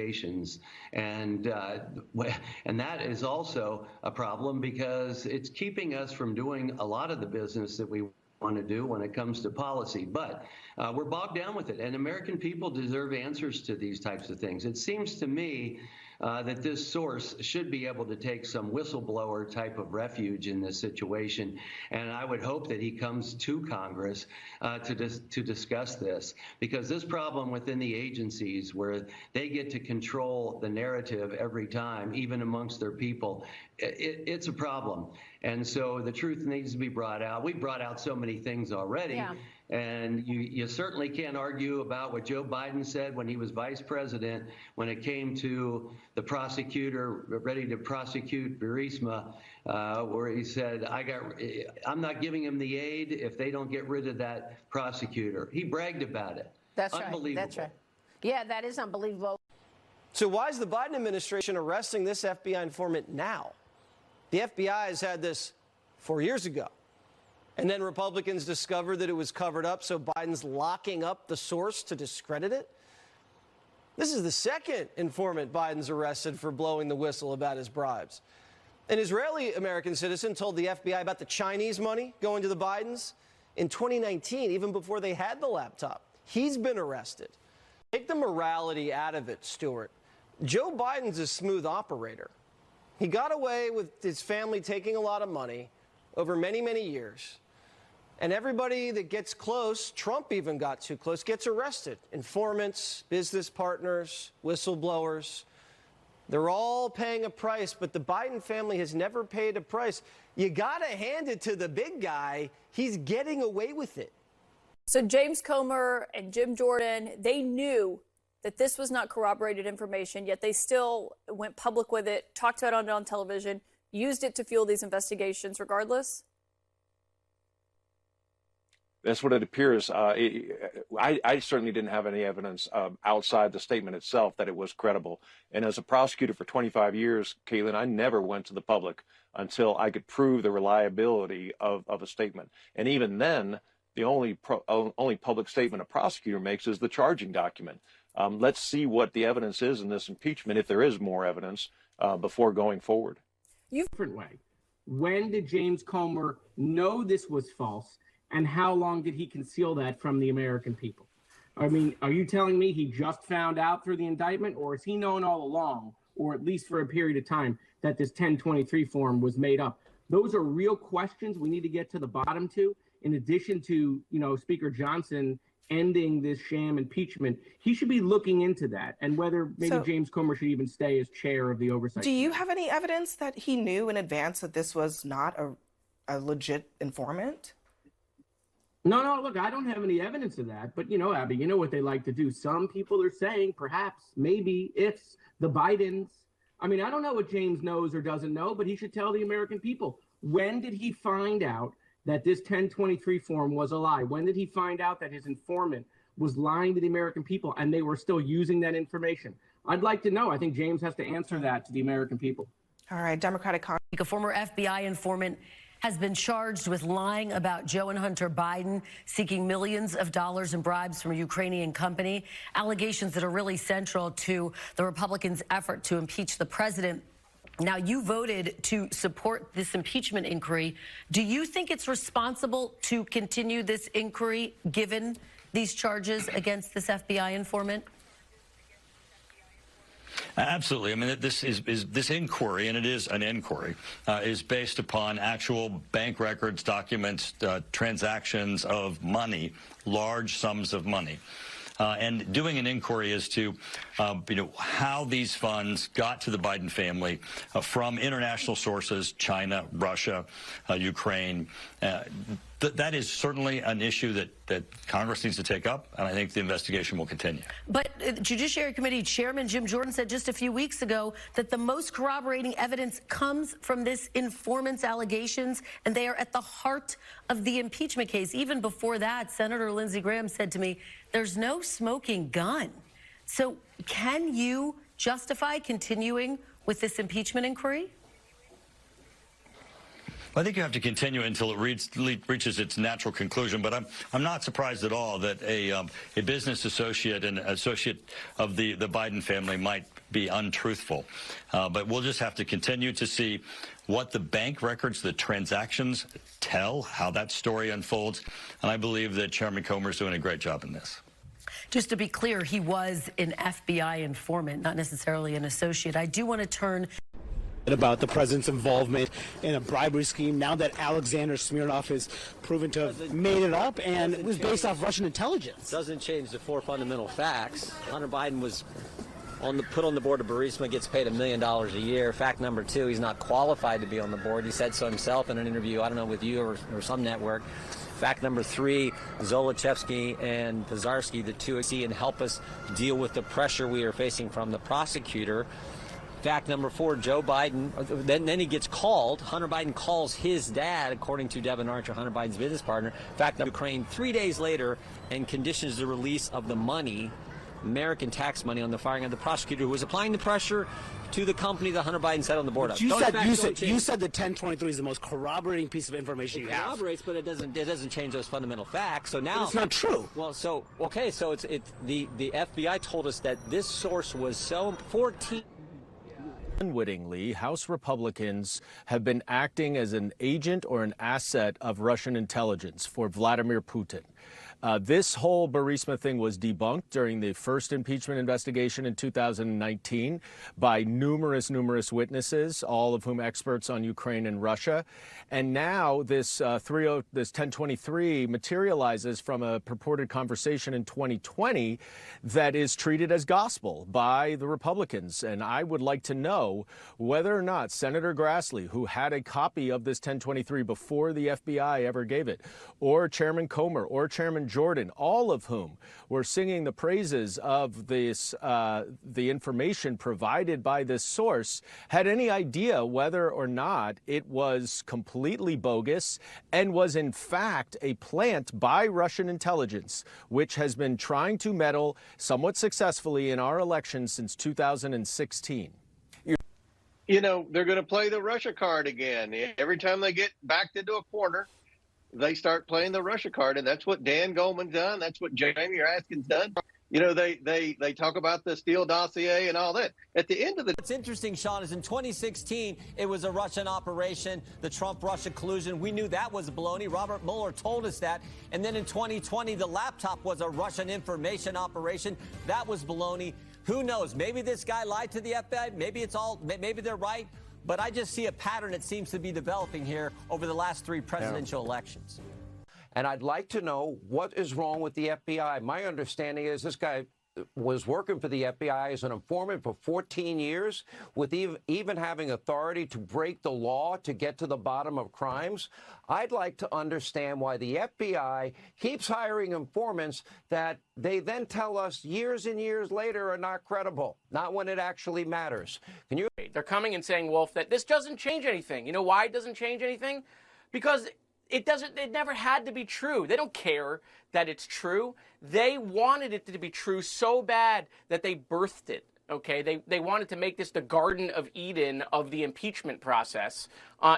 investigations. And that is also a problem because it's keeping us from doing a lot of the business that we want to do when it comes to policy. But we're bogged down with it, and American people deserve answers to these types of things. It seems to me that this source should be able to take some whistleblower type of refuge in this situation, and I would hope that he comes to Congress to discuss this, because this problem within the agencies where they get to control the narrative every time, even amongst their people, it's a problem. And so the truth needs to be brought out. We've brought out so many things already. Yeah. And you certainly can't argue about what Joe Biden said when he was vice president, when it came to the prosecutor ready to prosecute Burisma, where he said, I'm not giving him the aid if they don't get rid of that prosecutor. He bragged about it. That's unbelievable. Right. That's right. Yeah, that is unbelievable. So why is the Biden administration arresting this FBI informant now? The FBI has had this 4 years ago. And then Republicans discovered that it was covered up, so Biden's locking up the source to discredit it. This is the second informant Biden's arrested for blowing the whistle about his bribes. An Israeli-American citizen told the FBI about the Chinese money going to the Bidens in 2019, even before they had the laptop. He's been arrested. Take the morality out of it, Stuart. Joe Biden's a smooth operator. He got away with his family taking a lot of money over many, many years. And everybody that gets close, Trump even got too close, gets arrested. Informants, business partners, whistleblowers. They're all paying a price, but the Biden family has never paid a price. You got to hand it to the big guy. He's getting away with it. So James Comer and Jim Jordan, they knew that this was not corroborated information, yet they still went public with it, talked about it on television, used it to fuel these investigations regardless? That's what it appears. I certainly didn't have any evidence outside the statement itself that it was credible. And as a prosecutor for 25 years, Caitlin, I never went to the public until I could prove the reliability of a statement. And even then, the only public statement a prosecutor makes is the charging document. Let's see what the evidence is in this impeachment, if there is more evidence, before going forward. Different way. When did James Comer know this was false? And how long did he conceal that from the American people? I mean, are you telling me he just found out through the indictment, or has he known all along, or at least for a period of time, that this 1023 form was made up? Those are real questions we need to get to the bottom to. In addition to, Speaker Johnson ending this sham impeachment, he should be looking into that, and whether maybe James Comer should even stay as chair of the oversight. Do you have any evidence that he knew in advance that this was not a legit informant? No, look, I don't have any evidence of that. But, Abby, you know what they like to do. Some people are saying perhaps, maybe, it's the Bidens. I mean, I don't know what James knows or doesn't know, but he should tell the American people. When did he find out that this 1023 form was a lie? When did he find out that his informant was lying to the American people and they were still using that information? I'd like to know. I think James has to answer that to the American people. All right, Democratic Congress. A former FBI informant has been charged with lying about Joe and Hunter Biden seeking millions of dollars in bribes from a Ukrainian company, allegations that are really central to the Republicans' effort to impeach the president. Now, you voted to support this impeachment inquiry. Do you think it's responsible to continue this inquiry given these charges against this FBI informant? Absolutely. I mean, this inquiry, and it is an inquiry, is based upon actual bank records, documents, transactions of money, large sums of money. And doing an inquiry as to, how these funds got to the Biden family from international sources, China, Russia, Ukraine. That is certainly an issue that Congress needs to take up, and I think the investigation will continue. But Judiciary Committee Chairman Jim Jordan said just a few weeks ago that the most corroborating evidence comes from this informant's allegations, and they are at the heart of the impeachment case. Even before that, Senator Lindsey Graham said to me, there's no smoking gun. So can you justify continuing with this impeachment inquiry? I think you have to continue until it reaches its natural conclusion. But I'm not surprised at all that a business associate and associate of the Biden family might be untruthful. But we'll just have to continue to see what the bank records, the transactions tell, how that story unfolds. And I believe that Chairman Comer is doing a great job in this. Just to be clear, he was an FBI informant, not necessarily an associate. I do want to turn about the president's involvement in a bribery scheme now that Alexander Smirnov is proven to have made it up, and it was based off Russian intelligence. Doesn't change the four fundamental facts. Hunter Biden was put on the board of Burisma, gets paid $1 million a year. Fact number two, he's not qualified to be on the board. He said so himself in an interview, I don't know, with you or some network. Fact number three, Zolochevsky and Pizarski, the two, see and help us deal with the pressure we are facing from the prosecutor. Fact number four, Joe Biden, then he gets called. Hunter Biden calls his dad, according to Devin Archer, Hunter Biden's business partner. Fact number, Ukraine 3 days later, and conditions the release of the money, American tax money, on the firing of the prosecutor who was applying the pressure to the company that Hunter Biden sat on the board of. You said the 1023 is the most corroborating piece of information you have. It corroborates, but it doesn't change those fundamental facts. So now but it's not true. Well, so okay, so the FBI told us that this source was so 14. Unwittingly, House Republicans have been acting as an agent or an asset of Russian intelligence for Vladimir Putin. This whole Burisma thing was debunked during the first impeachment investigation in 2019 by numerous witnesses, all of whom experts on Ukraine and Russia. And now this 1023 materializes from a purported conversation in 2020 that is treated as gospel by the Republicans. And I would like to know whether or not Senator Grassley, who had a copy of this 1023 before the FBI ever gave it, or Chairman Comer, or Chairman Jordan, all of whom were singing the praises of this, the information provided by this source, had any idea whether or not it was completely bogus and was in fact a plant by Russian intelligence, which has been trying to meddle somewhat successfully in our elections since 2016. You know, they're going to play the Russia card again. Every time they get backed into a corner, they start playing the Russia card, and that's what Dan Goldman's done. That's what Jamie Raskin's done. You know, they talk about the Steele dossier and all that. At the end of the What's interesting, Sean, is in 2016, it was a Russian operation, the Trump-Russia collusion. We knew that was baloney. Robert Mueller told us that. And then in 2020, the laptop was a Russian information operation. That was baloney. Who knows? Maybe this guy lied to the FBI. Maybe they're right. But I just see a pattern that seems to be developing here over the last 3 presidential elections. And I'd like to know what is wrong with the FBI. My understanding is this guy was working for the FBI as an informant for 14 years, with even having authority to break the law to get to the bottom of crimes. I'd like to understand why the FBI keeps hiring informants that they then tell us years and years later are not credible, not when it actually matters. Can you? They're coming and saying, Wolf, that this doesn't change anything. You know why it doesn't change anything? Because it never had to be true. They don't care that it's true. They wanted it to be true so bad that they birthed it. Okay, they wanted to make this the Garden of Eden of the impeachment process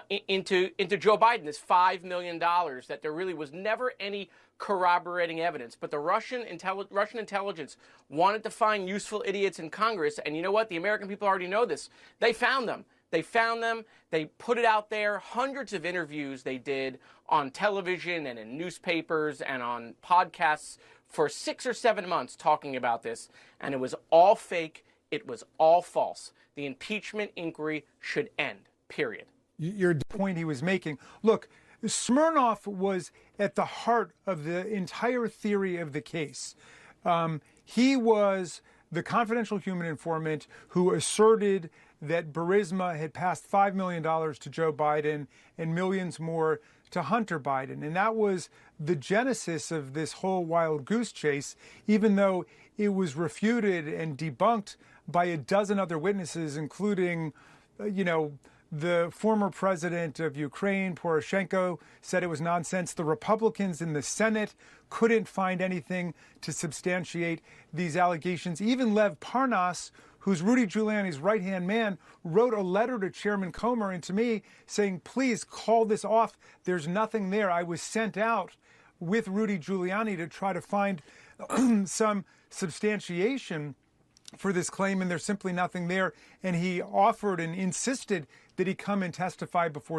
into Joe Biden, this $5 million that there really was never any corroborating evidence. But the Russian intelligence wanted to find useful idiots in Congress, and you know what? The American people already know this. They found them. They found them. They put it out there. Hundreds of interviews they did on television and in newspapers and on podcasts for 6 or 7 months talking about this. And it was all fake. It was all false. The impeachment inquiry should end, period. Your point he was making. Look, Smirnov was at the heart of the entire theory of the case. He was the confidential human informant who asserted that Burisma had passed $5 million to Joe Biden and millions more to Hunter Biden. And that was the genesis of this whole wild goose chase, even though it was refuted and debunked by a dozen other witnesses, including, the former president of Ukraine, Poroshenko, said it was nonsense. The Republicans in the Senate couldn't find anything to substantiate these allegations. Even Lev Parnas, who's Rudy Giuliani's right-hand man, wrote a letter to Chairman Comer and to me saying, please call this off. There's nothing there. I was sent out with Rudy Giuliani to try to find some substantiation for this claim, and there's simply nothing there. And he offered and insisted that he come and testify before